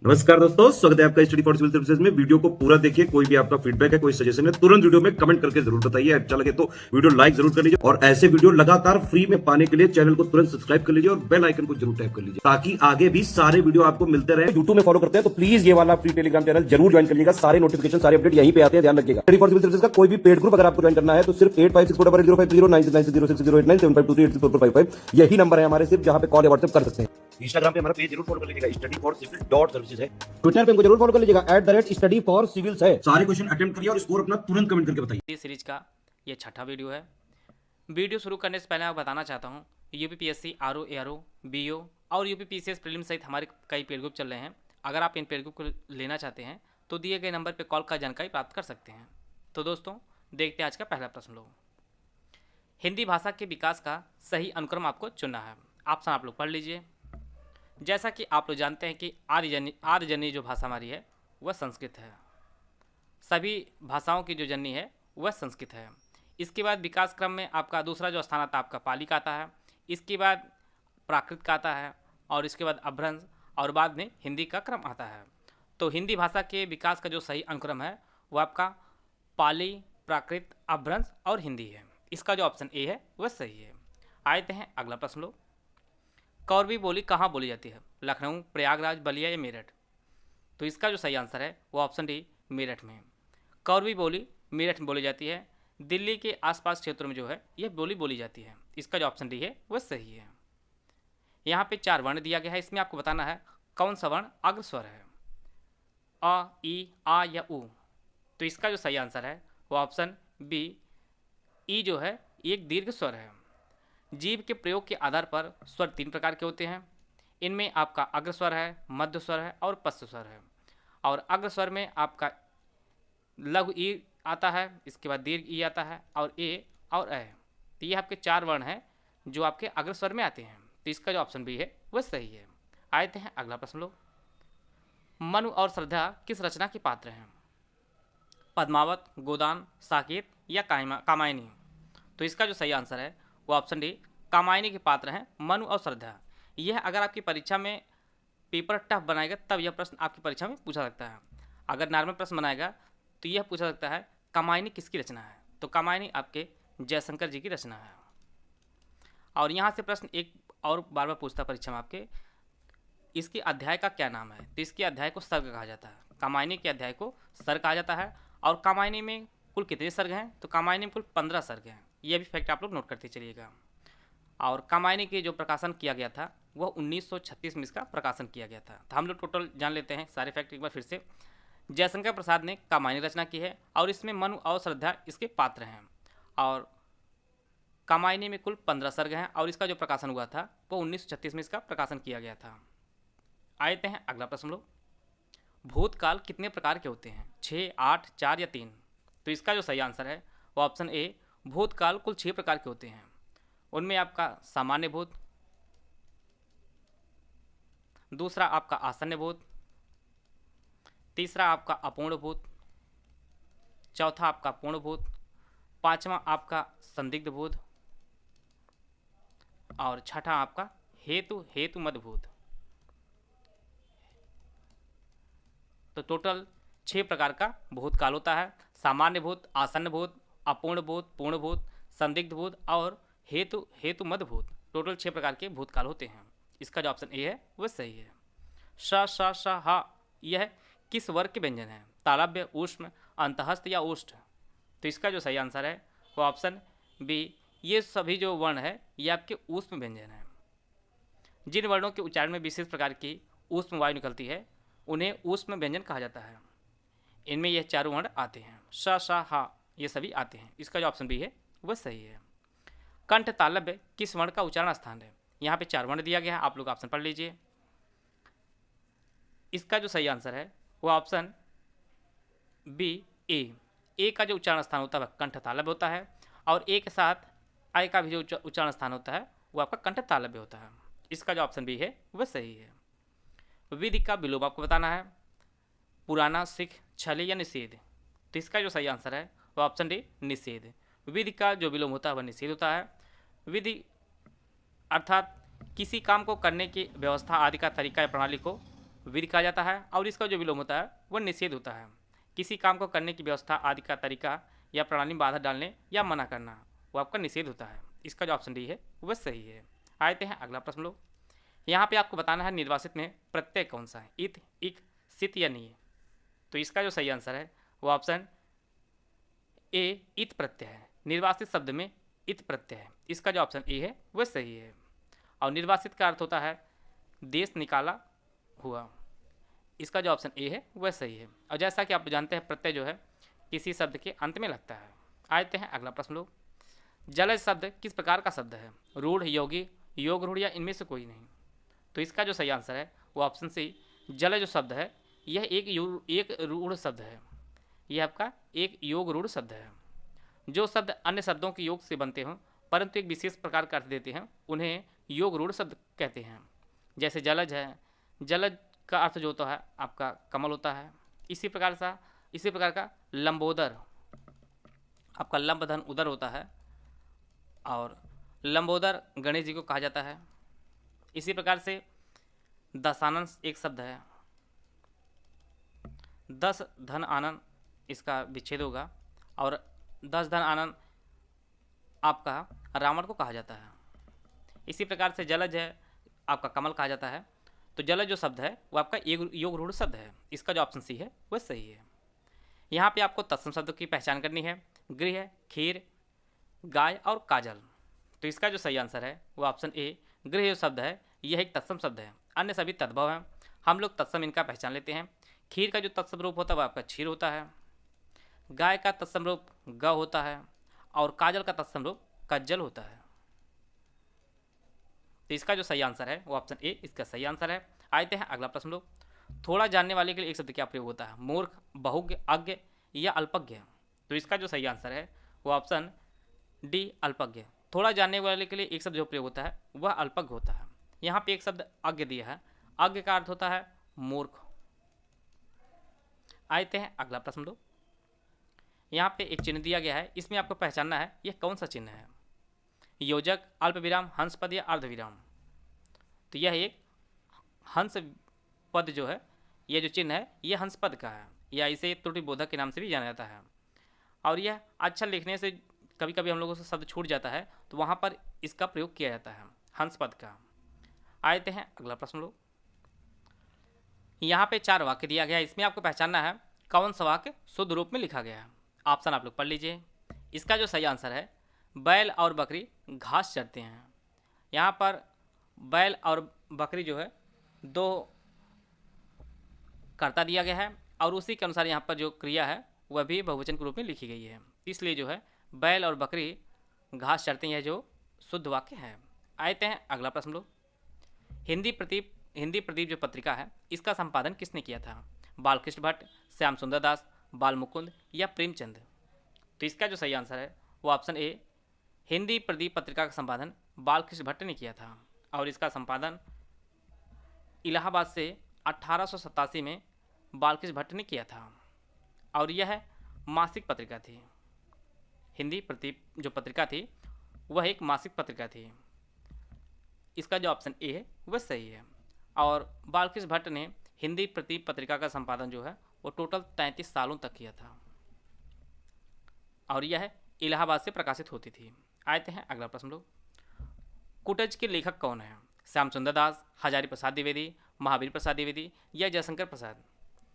नमस्कार दोस्तों, स्वागत है आपका स्टडी फॉर सिविल सर्विसेज में। वीडियो को पूरा देखिए। कोई भी आपका फीडबैक है, कोई सजेशन है, तुरंत वीडियो में कमेंट करके जरूर बताइए। अच्छा लगे तो वीडियो लाइक जरूर कर लीजिए और ऐसे वीडियो लगातार फ्री में पाने के लिए चैनल को तुरंत सब्सक्राइब कर लीजिए और बेल आइकन को जरूर टैप कर लीजिए ताकि आगे भी सारे वीडियो आपको मिलते रहे। यूट्यूब में फॉलो करते हैं तो प्लीज ये वाला फ्री टेलीग्राम चैनल जरूर ज्वाइन करिएगा। सारे नोटिफिकेशन, सारे अपडेट यहीं पे आते हैं, ध्यान रखिएगा। स्टडी फॉर सिविल सर्विसेज का कोई भी पेड ग्रुप अगर आपको ज्वाइन करना है तो सिर्फ 8564809606097523864555 यही नंबर है हमारे, सिर्फ जहां पे कॉल या व्हाट्सएप कर सकते हैं। इंस्टाग्राम पे हमारा पेज जरूर फॉलो कर लीजिएगा, study for civil dot services है। ट्विटर पे हमको जरूर फॉलो कर लीजिएगा, @study for civils है। सारे क्वेश्चन अटेम्प्ट करिए और स्कोर अपना तुरंत कमेंट करके बताइए। इस सीरीज का ये छठा वीडियो है। वीडियो शुरू करने से पहले मैं बताना चाहता हूँ, यूपीपीएससी, आरओ, एआरओ, बीओ और यूपीपीसीएस प्रीलिम सहित हमारे कई पेड ग्रुप चल रहे हैं। अगर आप इन पेड ग्रुप को लेना चाहते हैं तो दिए गए नंबर पर कॉल कर जानकारी प्राप्त कर सकते हैं। तो दोस्तों देखते हैं आज का पहला प्रश्न। लोग, हिंदी भाषा के विकास का सही अनुक्रम आपको चुनना है। ऑप्शन आप लोग पढ़ लीजिए। जैसा कि आप लोग जानते हैं कि आर्य जननी जो भाषा हमारी है वह संस्कृत है। सभी भाषाओं की जो जननी है वह संस्कृत है। इसके बाद विकास क्रम में आपका दूसरा जो स्थान आता है आपका पाली का आता है। इसके बाद प्राकृत का आता है और इसके बाद अभ्रंश और बाद में हिंदी का क्रम आता है। तो हिंदी भाषा के विकास का जो सही अनुक्रम है वह आपका पाली, प्राकृत, अभ्रंश और हिंदी है। इसका जो ऑप्शन ए है वह सही है। आते हैं अगला प्रश्न। लो, कौरवी बोली कहाँ बोली जाती है? लखनऊ, प्रयागराज, बलिया या मेरठ? तो इसका जो सही आंसर है वो ऑप्शन डी, मेरठ में। कौरवी बोली मेरठ में बोली जाती है। दिल्ली के आसपास क्षेत्रों में जो है यह बोली बोली जाती है। इसका जो ऑप्शन डी है वह सही है। यहाँ पे 4 वर्ण दिया गया है, इसमें आपको बताना है कौन सा वर्ण अग्रस्वर है, अ, ई, आ या उ। तो इसका जो सही आंसर है वो ऑप्शन बी, ई जो है एक दीर्घ स्वर है। जीव के प्रयोग के आधार पर स्वर 3 प्रकार के होते हैं। इनमें आपका अग्रस्वर है, मध्य स्वर है और पश्च स्वर है। और अग्रस्वर में आपका लघु ई आता है, इसके बाद दीर्घ ई आता है और ए और अ। तो ये आपके 4 वर्ण हैं जो आपके अग्रस्वर में आते हैं। तो इसका जो ऑप्शन बी है वह सही है। आते हैं अगला प्रश्न। लोग, मनु और श्रद्धा किस रचना के पात्र हैं? पद्मावत, गोदान, साकेत या कामायनी? तो इसका जो सही आंसर है वो ऑप्शन डी, कामायनी के पात्र हैं मनु और श्रद्धा। यह अगर आपकी परीक्षा में पेपर टफ बनाएगा तब यह प्रश्न आपकी परीक्षा में पूछा सकता है। अगर नॉर्मल प्रश्न बनाएगा तो यह पूछा सकता है कामायनी किसकी रचना है? तो कामायनी आपके जयशंकर जी की रचना है। और यहाँ से प्रश्न एक और बार बार पूछता है परीक्षा में आपके, इसके अध्याय का क्या नाम है? तो इसके अध्याय को सर्ग कहा जाता है। कामायनी के अध्याय को सर्ग कहा जाता है। और कामायनी में कुल कितने सर्ग हैं? तो कामायनी में कुल 15 सर्ग हैं। यह भी फैक्ट आप लोग नोट करते चलिएगा। और कामायनी के जो प्रकाशन किया गया था वह 1936 में इसका प्रकाशन किया गया था। तो हम लोग टोटल जान लेते हैं सारे फैक्ट एक बार फिर से। जयशंकर प्रसाद ने कामायनी रचना की है और इसमें मनु और श्रद्धा इसके पात्र हैं। और कामायनी में कुल 15 सर्ग हैं और इसका जो प्रकाशन हुआ था वो 1936 में इसका प्रकाशन किया गया था। आते हैं अगला प्रश्न। लोग, भूतकाल कितने प्रकार के होते हैं? 6, 8, 4 या 3? तो इसका जो सही आंसर है वो ऑप्शन ए, भूतकाल कुल 6 प्रकार के होते हैं। उनमें आपका सामान्य भूत, दूसरा आपका आसन्न भूत, तीसरा आपका अपूर्ण भूत, चौथा आपका पूर्ण भूत, पांचवा आपका संदिग्ध भूत और छठा आपका हेतु मद भूत। तो टोटल 6 प्रकार का भूतकाल होता है। सामान्य भूत, आसन्न भूत, अपूर्ण भूत, पूर्ण भूत, संदिग्ध भूत और हेतु मद भूत। टोटल 6 प्रकार के भूतकाल होते हैं। इसका जो ऑप्शन ए है वह सही है। श हा यह किस वर्ग के व्यंजन है? तालव्य, ऊष्म, अंतहस्त या ओष्ठ? तो इसका जो सही आंसर है वो ऑप्शन बी, ये सभी जो वर्ण है ये आपके ऊष्म व्यंजन है। जिन वर्णों के उच्चारण में विशेष प्रकार की ऊष्म वायु निकलती है उन्हें ऊष्म व्यंजन कहा जाता है। इनमें यह 4 वर्ण आते हैं, श हा ये सभी आते हैं। इसका जो ऑप्शन बी है वह सही है। कंठ तालव्य किस वर्ण का उच्चारण स्थान है? यहाँ पे 4 वर्ण दिया गया है, आप लोग ऑप्शन पढ़ लीजिए। इसका जो सही आंसर है वो ऑप्शन बी, ए का जो उच्चारण स्थान होता है कंठ तालव्य होता है और ए के साथ आय का भी जो उच्चारण स्थान होता है वो आपका कंठ तालव्य होता है। इसका जो ऑप्शन बी है वह सही है। विधि का विलोम आपको बताना है, पुराना, सिख, छले या निषेध? तो इसका जो सही आंसर है वो ऑप्शन डी, निषेध। विधि का जो विलोम होता है वह निषेध होता है। विधि अर्थात किसी काम को करने की व्यवस्था आदि का तरीका या प्रणाली को विधि कहा जाता है और इसका जो विलोम होता है वह निषेध होता है। किसी काम को करने की व्यवस्था आदि का तरीका या प्रणाली में बाधा डालने या मना करना वो आपका निषेध होता है। इसका जो ऑप्शन डी है वह सही है। आते हैं अगला प्रश्न लोग। यहाँ पे आपको बताना है निर्वासित में प्रत्यय कौन सा है, इत, इक, सित या नहीं। तो इसका जो सही आंसर है वो ऑप्शन ए इत प्रत्यय है। निर्वासित शब्द में इत प्रत्यय है। इसका जो ऑप्शन ए है वह सही है। और निर्वासित का अर्थ होता है देश निकाला हुआ। इसका जो ऑप्शन ए है वह सही है। और जैसा कि आप जानते हैं प्रत्यय जो है किसी शब्द के अंत में लगता है। आते हैं अगला प्रश्न लोग। जलज शब्द किस प्रकार का शब्द है, रूढ़, योगी, योग रूढ़ या इनमें से कोई नहीं। तो इसका जो सही आंसर है वो ऑप्शन सी जलज जो शब्द है यह एक रूढ़ शब्द है। यह आपका एक योग रूढ़ शब्द है। जो शब्द अन्य शब्दों के योग से बनते हों परंतु एक विशेष प्रकार का अर्थ देते हैं उन्हें योग रूढ़ शब्द कहते हैं। जैसे जलज है, जलज का अर्थ जो होता है आपका कमल होता है। इसी प्रकार का लंबोदर आपका लंब धन उदर होता है और लंबोदर गणेश जी को कहा जाता है। इसी प्रकार से दशानन एक शब्द है, दस धन आनंद इसका विच्छेद होगा और दस धन आनंद आपका रावण को कहा जाता है। इसी प्रकार से जलज है आपका कमल कहा जाता है। तो जलज जो शब्द है वो आपका योग रूढ़ शब्द है। इसका जो ऑप्शन सी है वह सही है। यहाँ पे आपको तत्सम शब्द की पहचान करनी है, गृह, खीर, गाय और काजल। तो इसका जो सही आंसर है वो ऑप्शन ए गृह जो शब्द है यह एक तत्सम शब्द है। अन्य सभी तद्भव हैं, हम लोग तत्सम इनका पहचान लेते हैं। खीर का जो तत्सम रूप होता है वह आपका क्षीर होता है। गाय का तत्सम रूप ग होता है और काजल का तत्सम रूप कज्जल होता है। तो इसका जो सही आंसर है वो ऑप्शन ए इसका सही आंसर है। आते हैं अगला प्रश्न लोग। थोड़ा जानने वाले के लिए एक शब्द क्या प्रयोग होता है, मूर्ख, बहुज्ञ, अज्ञ या अल्पज्ञ। तो इसका जो सही आंसर है वो ऑप्शन डी अल्पज्ञ। थोड़ा जानने वाले के लिए एक शब्द जो प्रयोग होता है वह अल्पज्ञ होता है। यहाँ पे एक शब्द अज्ञ दिया है, अज्ञ का अर्थ होता है मूर्ख। आते हैं अगला प्रश्न लोग। यहाँ पे एक चिन्ह दिया गया है, इसमें आपको पहचानना है यह कौन सा चिन्ह है, योजक, अल्प विराम, हंस पद या अर्ध विराम। तो यह एक हंस पद जो है यह जो चिन्ह है यह हंस पद का है या इसे त्रुटि बोधक के नाम से भी जाना जाता है। और यह अच्छा लिखने से कभी कभी हम लोगों से शब्द छूट जाता है तो वहाँ पर इसका प्रयोग किया जाता है हंस पद का। आते हैं अगला प्रश्न लोग। यहाँ पे 4 वाक्य दिया गया है, इसमें आपको पहचानना है कौन सा वाक्य शुद्ध रूप में लिखा गया है। ऑप्शन आप लोग पढ़ लीजिए। इसका जो सही आंसर है बैल और बकरी घास चरते हैं। यहाँ पर बैल और बकरी जो है 2 कर्ता दिया गया है और उसी के अनुसार यहाँ पर जो क्रिया है वह भी बहुवचन के रूप में लिखी गई है। इसलिए जो है बैल और बकरी घास चरते हैं जो शुद्ध वाक्य है। आते हैं अगला प्रश्न लोग। हिंदी प्रदीप जो पत्रिका है इसका संपादन किसने किया था, बालकृष्ण भट्ट, श्याम सुंदर दास, बाल मुकुंद या प्रेमचंद। तो इसका जो सही आंसर है वो ऑप्शन ए हिंदी प्रदीप पत्रिका का संपादन बालकृष्ण भट्ट ने किया था और इसका संपादन इलाहाबाद से 1887 में बालकृष्ण भट्ट ने किया था और यह मासिक पत्रिका थी। हिंदी प्रदीप जो पत्रिका थी वह एक मासिक पत्रिका थी। इसका जो ऑप्शन ए है वह सही है। और बालकृष्ण भट्ट ने हिंदी प्रदीप पत्रिका का संपादन जो है वो टोटल 33 सालों तक किया था और यह इलाहाबाद से प्रकाशित होती थी। आते हैं अगला प्रश्न लोग। कुटज के लेखक कौन है, श्याम सुंदर दास, हजारी प्रसाद द्विवेदी, महावीर प्रसाद द्विवेदी या जयशंकर प्रसाद।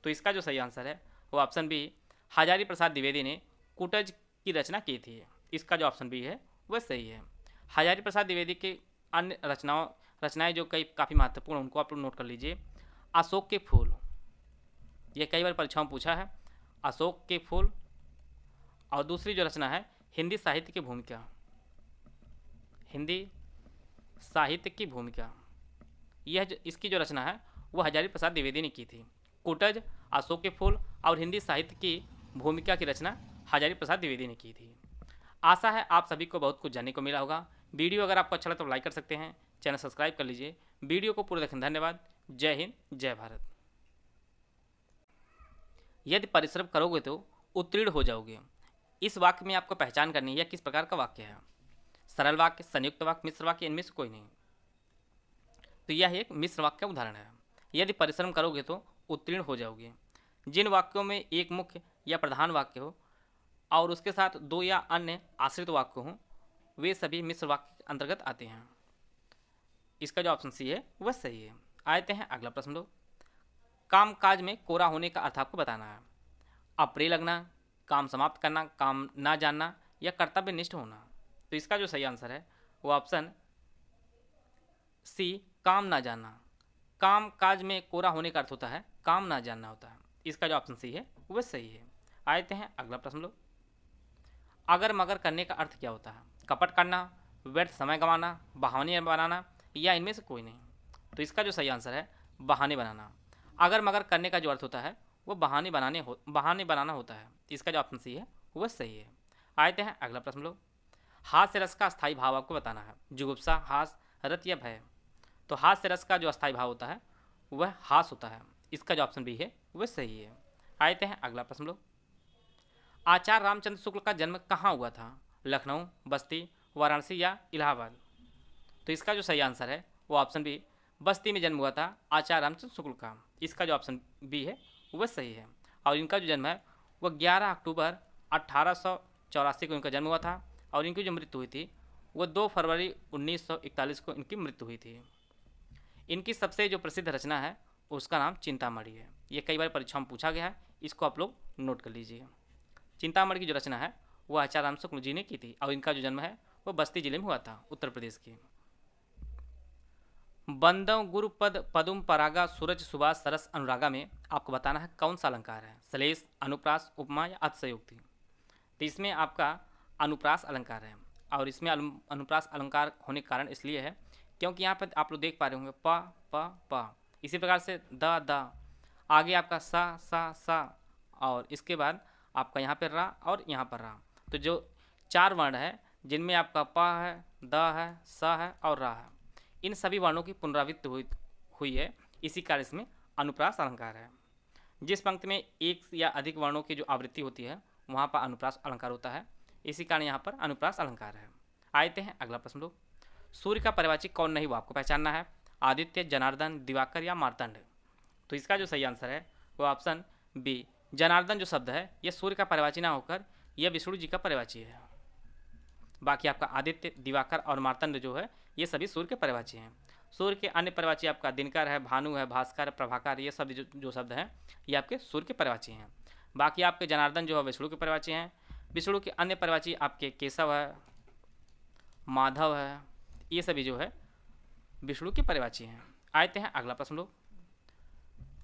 तो इसका जो सही आंसर है वो ऑप्शन बी हजारी प्रसाद द्विवेदी ने कुटज की रचना की थी। इसका जो ऑप्शन बी है वह सही है। हजारी प्रसाद द्विवेदी के अन्य रचनाएं जो काफ़ी महत्वपूर्ण उनको आप नोट कर लीजिए। अशोक के फूल, यह कई बार परीक्षाओं में पूछा है, अशोक के फूल। और दूसरी जो रचना है हिंदी साहित्य की भूमिका, हिंदी साहित्य की भूमिका, इसकी जो रचना है वह हजारी प्रसाद द्विवेदी ने की थी। कुटज, अशोक के फूल और हिंदी साहित्य की भूमिका की रचना हजारी प्रसाद द्विवेदी ने की थी। आशा है आप सभी को बहुत कुछ जानने को मिला होगा। वीडियो अगर आपको अच्छा लगा तो लाइक कर सकते हैं, चैनल सब्सक्राइब कर लीजिए। वीडियो को पूरा देखने धन्यवाद। जय हिंद, जय भारत। यदि परिश्रम करोगे तो उत्तीर्ण हो जाओगे। इस वाक्य में आपको पहचान करनी है यह किस प्रकार का वाक्य है, सरल वाक्य, संयुक्त वाक्य, मिश्र वाक्य, इनमें से कोई नहीं। तो यह एक मिश्र वाक्य का उदाहरण है। यदि परिश्रम करोगे तो उत्तीर्ण हो जाओगे। जिन वाक्यों में एक मुख्य या प्रधान वाक्य हो और उसके साथ दो या अन्य आश्रित वाक्य हों, वे सभी मिश्र वाक्य के अंतर्गत आते हैं। इसका जो ऑप्शन सी है वह सही है। आते हैं अगला प्रश्न लो। काम काज में कोरा होने का अर्थ आपको बताना है। अप्रिय लगना, काम समाप्त करना, काम ना जानना या कर्तव्यनिष्ठ होना। तो इसका जो सही आंसर है वो ऑप्शन सी, काम ना जानना। काम काज में कोरा होने का अर्थ होता है काम ना जानना होता है। इसका जो ऑप्शन सी है वह सही है। आते हैं अगला प्रश्न लो। अगर मगर करने का अर्थ क्या होता है? कपट करना, व्यर्थ समय गंवाना, बहाने बनाना या इनमें से कोई नहीं। तो इसका जो सही आंसर है बहाने बनाना। अगर मगर करने का जो अर्थ होता है वो बहाने बनाना होता है। इसका जो ऑप्शन सी है वह सही है। आते हैं अगला प्रश्न लो। हास्य रस का स्थायी भाव आपको बताना है। जुगुप्सा, हास, रत या भय। तो हास्य रस का जो अस्थायी भाव होता है वह हास होता है। इसका जो ऑप्शन बी है वह सही है। आते हैं अगला प्रश्न लो। आचार्य रामचंद्र शुक्ल का जन्म कहाँ हुआ था? लखनऊ, बस्ती, वाराणसी या इलाहाबाद। तो इसका जो सही आंसर है वो ऑप्शन बी, बस्ती में जन्म हुआ था आचार्य रामचंद्र शुक्ल का। इसका जो ऑप्शन बी है वह सही है। और इनका जो जन्म है वह 11 अक्टूबर 1884 को इनका जन्म हुआ था और इनकी जो मृत्यु हुई थी वो 2 फरवरी 1941 को इनकी मृत्यु हुई थी। इनकी सबसे जो प्रसिद्ध रचना है उसका नाम चिंतामणि है। ये कई बार परीक्षा में पूछा गया है, इसको आप लोग नोट कर लीजिए। चिंतामणि की जो रचना है वो आचार्य राम शुक्ल जी ने की थी और इनका जो जन्म है वो बस्ती जिले में हुआ था, उत्तर प्रदेश की। बंदव गुरु पद पदुम परागा सूरज सुभाष सरस अनुरागा में आपको बताना है कौन सा अलंकार है? श्लेष, अनुप्रास, उपमा या अतिशयोक्ति। तो इसमें आपका अनुप्रास अलंकार है और इसमें अनुप्रास अलंकार होने का कारण इसलिए है क्योंकि यहाँ पर आप लोग देख पा रहे होंगे प प प, इसी प्रकार से द, आगे आपका सा और इसके बाद आपका यहाँ पर रा और यहाँ पर रा। तो जो 4 वर्ण है जिनमें आपका प है, द है, स है और रा है, इन सभी वर्णों की पुनरावृत्ति हुई है, इसी कारण इसमें अनुप्रास अलंकार है। जिस पंक्ति में एक या अधिक वर्णों की जो आवृत्ति होती है वहाँ पर अनुप्रास अलंकार होता है, इसी कारण यहाँ पर अनुप्रास अलंकार है। आते हैं अगला प्रश्न लोग। सूर्य का परिवाची कौन नहीं वो आपको पहचानना है। आदित्य, जनार्दन, दिवाकर या मार्तंड। तो इसका जो सही आंसर है वो ऑप्शन बी, जनार्दन जो शब्द है यह सूर्य का परिवाची ना होकर यह विष्णु जी का परिवाची है। बाकी आपका आदित्य, दिवाकर और मार्तंड जो है ये सभी सूर्य के परिवाची हैं। सूर्य के अन्य परिवाची आपका दिनकर है, भानु है, भास्कर, प्रभाकर, ये सब जो शब्द हैं ये आपके सूर्य के परिवाची हैं। बाकी आपके जनार्दन जो है विष्णु के परिवाची हैं। विष्णु के अन्य परिवाची आपके केशव है, माधव है, ये सभी जो है विष्णु के परिवाची हैं। आते हैं अगला प्रश्न लोग।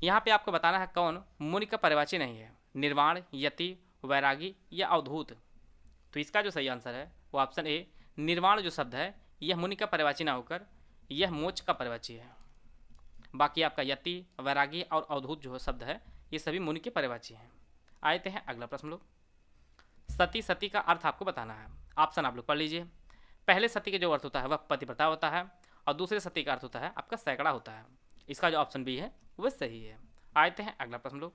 यहाँ पे आपको बताना है कौन मुनि का परिवाची नहीं है। निर्वाण, यति, वैरागी या अवधूत। तो इसका जो सही आंसर है वो ऑप्शन ए, निर्वाण जो शब्द है यह मुनि का परिवाची ना होकर यह मोक्ष का परिवाची है। बाकी आपका यति, वैरागी और अवधूत जो शब्द है ये सभी मुनि के परिवाची हैं। आते हैं अगला प्रश्न लोग। सती, सती का अर्थ आपको बताना है। ऑप्शन आप लोग पढ़ लीजिए। पहले सती के जो अर्थ होता है वह पतिव्रता होता है और दूसरे सती का अर्थ होता है आपका सैकड़ा होता है। इसका जो ऑप्शन बी है वह सही है। आते हैं अगला प्रश्न लोग।